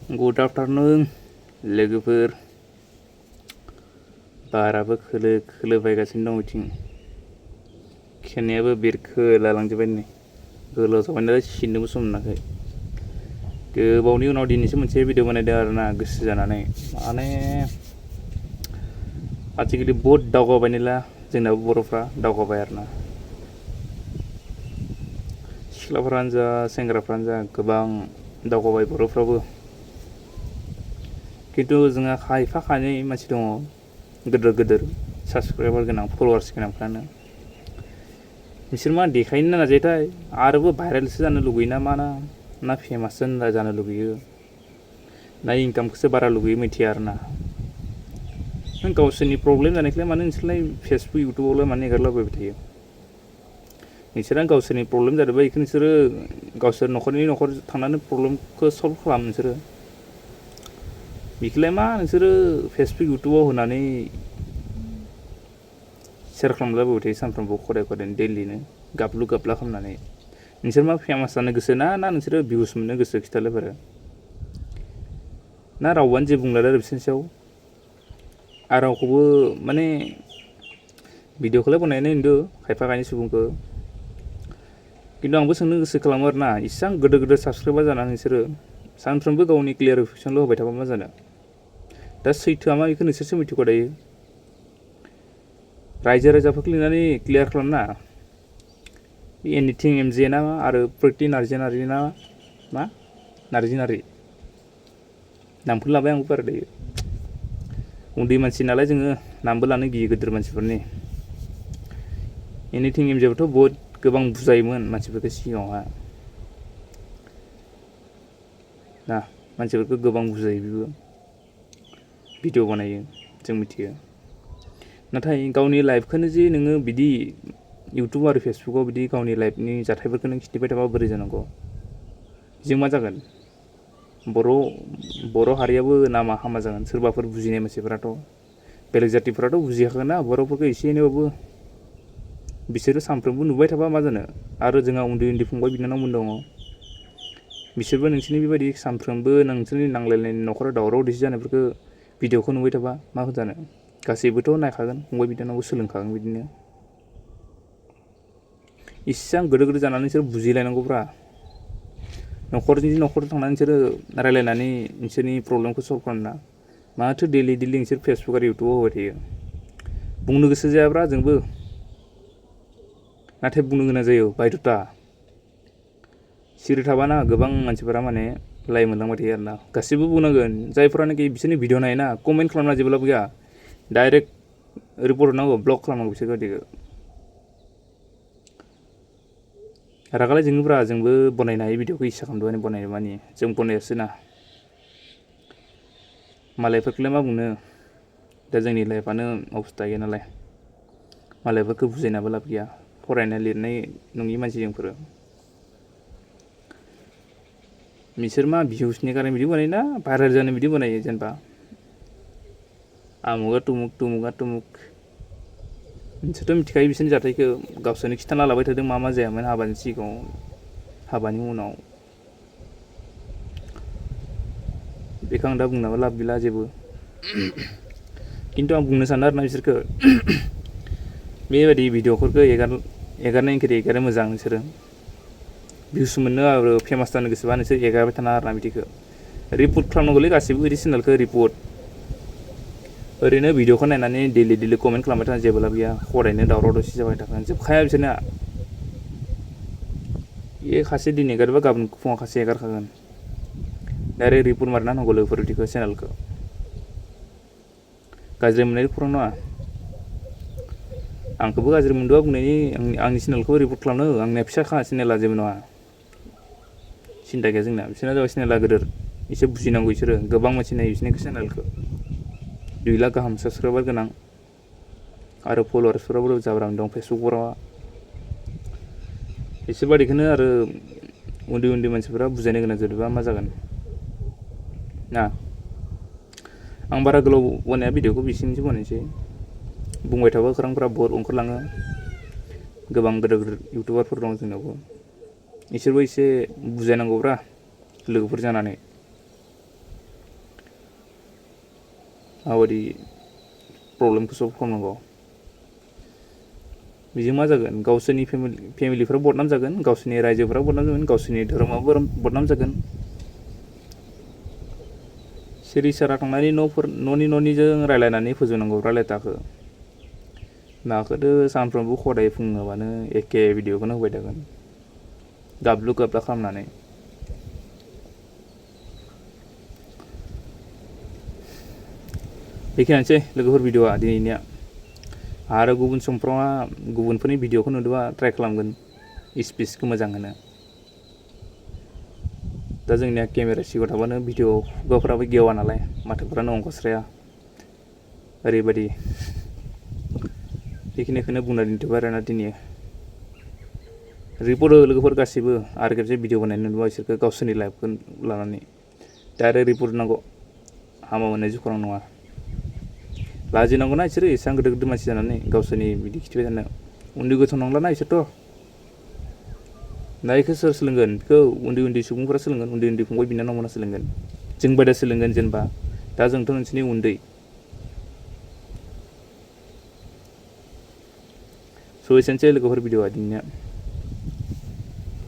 good afternoon लोगोफोर बाराबो खोलोबायगासिनो दं बिथिं खेनायाबो बिरखोलालांजोब्बाय नै गोलाव जाबाय नालाय सिननोबो सम मोनाखै गोबावनि उनाव दिनैसो मोनसे भिडिअ बानायदों आरोना गोसो जानानै माने आजिखालि बहुत दावगाबाय नालाय जोंनाबो बर'फ्रा दावगाबाय आरोना सिख्लाफोरानो जा सेंग्राफ्रानो जा गोबां दावगाबाय बर'फ्राबो किन्तु जोंहा खायफा खानै मानसि दङ गिदिर साबस्क्राइबार गोनां फलोवार्स गोनांफ्रानो बिसोर मा देखायनो नाजायोथाय आरोबो भाइरेलसो जानो लुगैयो ना फेमाससो जानो लुगैयो ना इनकामखौसो बारा लुगैयो मिथिया आरोना गावसोरनि प्रब्लेम जानायखौलाय मानो नोंसोरलाय फेसबुक इउटुबावलाय मानो एगारलाबायबाय थायो नोंसोरा गावसोरनि प्रब्लेम जादोंबा बेखौ नोंसोरो गावसोर न'खर थांनानै प्रब्लेमखौ सल्भ खालाम नोंसोरो बेखौलाय मा नोंसोरो फेसबुक इउटुबाव होनानै शेयार खालामलाबाय थायो सानफ्रोमबो खदाय दैलिनो गाबलु गाबला खालामनानै नोंसोर मा फेमास जानो गोसो ना नोंसोरो भिउस मोननो गोसो खिथालायबारो ना रावबानो जेबो बुंला आरो बिसोरनि सायाव आरो रावखौबो माने भिडिअखौलाय बनायनाय नुदों खायफा खायनै सुबुंखौ किन्तु आंबो सोंनो गोसो खालामो आरोना इसेबां गिदिर साबस्क्राइबार जानानै नोंसोरो सानफ्रोमबो गावनि क्लियारिफिकेसनल' होबाय थाबा मा जानो दा सैथोआ मा बेखौ नोंसोरसो मिथिगौ दायो रायजो राजाफोरखौ लिंनानै क्लियार खालामना एनिथिं एमजे ना आरो प्रिति नार्जि ना मा नार्जि नामखौनो लाबाय आंबो बारा दायो उन्दै मानसि नालाय जोङो नामबो लानो गियो गिदिर मानसिफोरनि एनिथिं एमजेबोथ' बहुद गोबां बुजायोमोन मानसिफोरखौ सिगाङावहा ना मानसिफोरखौ गोबां बुजायो बेबो भिडिअ बानायो जों मिथियो नाथाय गावनि लाइफखौनो जे नोङो बिदि इउटुब आरो फेसबुकाव बिदि गावनि लाइफनि जाथायफोरखौ नों खिन्थिबाय थाबा बोरै जानांगौ जों मा जागोन बर' हारियाबो नामा हामा जागोन सोरबाफोर बुजिनाय मानसिफोराथ' बेलेग जातिफोराथ' बुजियाखैना ना बर'फोरखौ एसे एनैबाबो बिसोरो सानफ्रोमबो नुबाय थाबा मा जानो आरो जोंहा उन्दै फंबाय बिनानावमोन दङ बिसोरबो नोंसोरनि बेबायदि सानफ्रोमबो नोंसोरनि नांलायनाय न'खराव दावराव दावसि जानायफोरखौ भिडिअखौ नुबाय थाबा मा जानो गासैबोथ' नायखागोन फंबाय बिनानावबो सोलोंखागोन बिदिनो इसेबां गिदिर जानानै नोंसोर बुजिलायनांगौब्रा न'खर थांनानै नोंसोरो रायलायनानै नोंसोरनि प्रब्लेमखौ सल्भ खालामना माथो दैलि नोंसोर फेसबुक आरो इउटुबाव होबाय थायो बुंनो गोसो जायाब्रा जोंबो नाथाय बुंनो गोनां जायो बायध'था सिरि थाबाना गोबां मानसिफोरा माने लाइ मोनलांबाय थायो आरोना गासैबो बुंनांगोन जायफोरानोखि बिसोरनि भिडिअ नायोना कमेन्ट खालामना जेब्लाबो गैया डाइरेक्ट रिपर्ट हरनांगौ ब्लक खालामनांगौ बिसोर बायदिखौ रागालाय जोङोब्रा जोंबो बनायनो हायो भिडिअखौ इसा खालामदों बनायनो मानि जों बनायासै ना मालायफोरखौलाय मा बुंनो दा जोंनि लाइफआनो अबस्था गैया नालाय मालायफोरखौ बुजायनाबो लाब गैया फरायनाय लिरनाय नङि मानसि जोंफोरो बिसोर मा भिउसनि कारन बिदि बानायोना भाइरेल जानो बिदि बानायो जेनेबा आमुगा तुमुक नोंसोरथ' मिथिखायो बिसोरनि जाथायखौ गावसोरनो खिन्थाना लाबाय थादों मा जायामोन हाबानि सिगाङाव हाबानि उनाव बेखौ आं दा बुंनाबो लाब गैला जेबो किन्तु आं बुंनो सानो आरोना बिसोरखौ बेबायदि भिडिअफोरखौ एगारनायनिख्रुइ मोजां नोंसोरो भिउस मोननो आरो फेमास जानो गोसोबा नोंसोर एगारबाय थाना आरोना बिदिखौ रिपर्ट खालामनांगौलै गासैबो बिदि चेनेलखौ रिपर्ट ओरैनो भिडिअखौ नायनानै दैलि कमेन्ट खालामबाय थानाय जेबो लाब गैया हरायनो दावराव दावसि जाबाय थागोन जोबखाया बिसोरना बे खासे दिनै एगारोबा गाबोन फुङाव खासे एगारखागोन डाइरेक्ट रिपर्ट मारना होनांगौ लोगोफोर बिदिखौ चेनेलखौ गाज्रि मोननाय खौरां नङा आंखौबो गाज्रि मोनदोंबा बुंनायनि आंनि चेनेलखौ रिपर्ट खालामनो आंनिया फिसाखा चेनेला जेबो नङा सिन्था गैया जोंना बिसोरना जाबाय चेनेला गिदिर एसे बुजिनांगौ बिसोरो गोबां मानसि नायो बिसोरनि चेनेलखौ 2 लाख गाहाम साबस्क्राइबार गोनां आरो फलोवार्सफोराबो जाब्रां दं फेसबुकफोराव बिसोर बादिखौनो आरो उन्दै मानसिफोरा बुजायनो गोनां जादोंबा मा जागोन ना आं बारा गोलाव बनाया भिडिअखौ बिसिनिसो बनायनोसै बुंबाय थाबा खौरांफोरा बहुत ओंखारलाङो गोबां गिदिर इउटुबारफोर दं जोंनावबो इसोरबो एसे बुजायनांगौब्रा लोगोफोर जानानै माबायदि प्रब्लेमखौ सल्भ खालामनांगौ बेजों मा जागोन गावसोरनि फेमिलिफ्रा बदनाम जागोन गावसोरनि रायजोफ्रा बदनाम जागोन गावसोरनि धोरोमाबो बदनाम जागोन सिरि सारा थांनानै न'निजों रायलायनानै फोजोबनांगौ रायलायथाखो माखौथो सानफ्रोमबो खदाय फुङावनो एखे भिडिअखौनो होबाय थागोन गाबलु गाबला खालामनानै बेखिनियानोसै लोगोफोर भिडिअआ दिनैनिया आरो गुबुन समफ्राव गुबुनफोरनि भिडिअखौ नुदोंबा ट्राइ खालामगोन स्पिचखौ मोजां होनो दा जोंनिया केमेरा सिगाङाव थाबानो भिडिअ खुगाफ्राबो गेवा नालाय माथोफ्रानो अंखस्राया ओरैबायदि बेखिनिखौनो बुंना दोनथ'बाय आरोना दिनै रिपर्ट हो लोगोफोर गासिबो आरो खेबसे भिडिअ बानायनो नुबा बिसोरखौ गावसोरनि लाइफखौ लानानै दा आरो रिपर्ट नांगौ हामा मोननाय जुखरां नङा लाजिनांगौना बिसोरो एसेबां गिदिर गिदिर मानसि जानानै गावसोरनि बिदि खिथिबाय थानो उन्दै गथ' नंलाना बिसोरथ' दा बेखौ सोर सोलोंगोन बेखौ उन्दै सुबुंफोरा सोलोंगोन उन्दै फंबाय बिनानावमोना सोलोंगोन जों बायदा सोलोंगोन जेनेबा दा जोंथ' नोंसोरनि उन्दै स' एसेनोसै लोगोफोर भिडिअआ दिनैनिया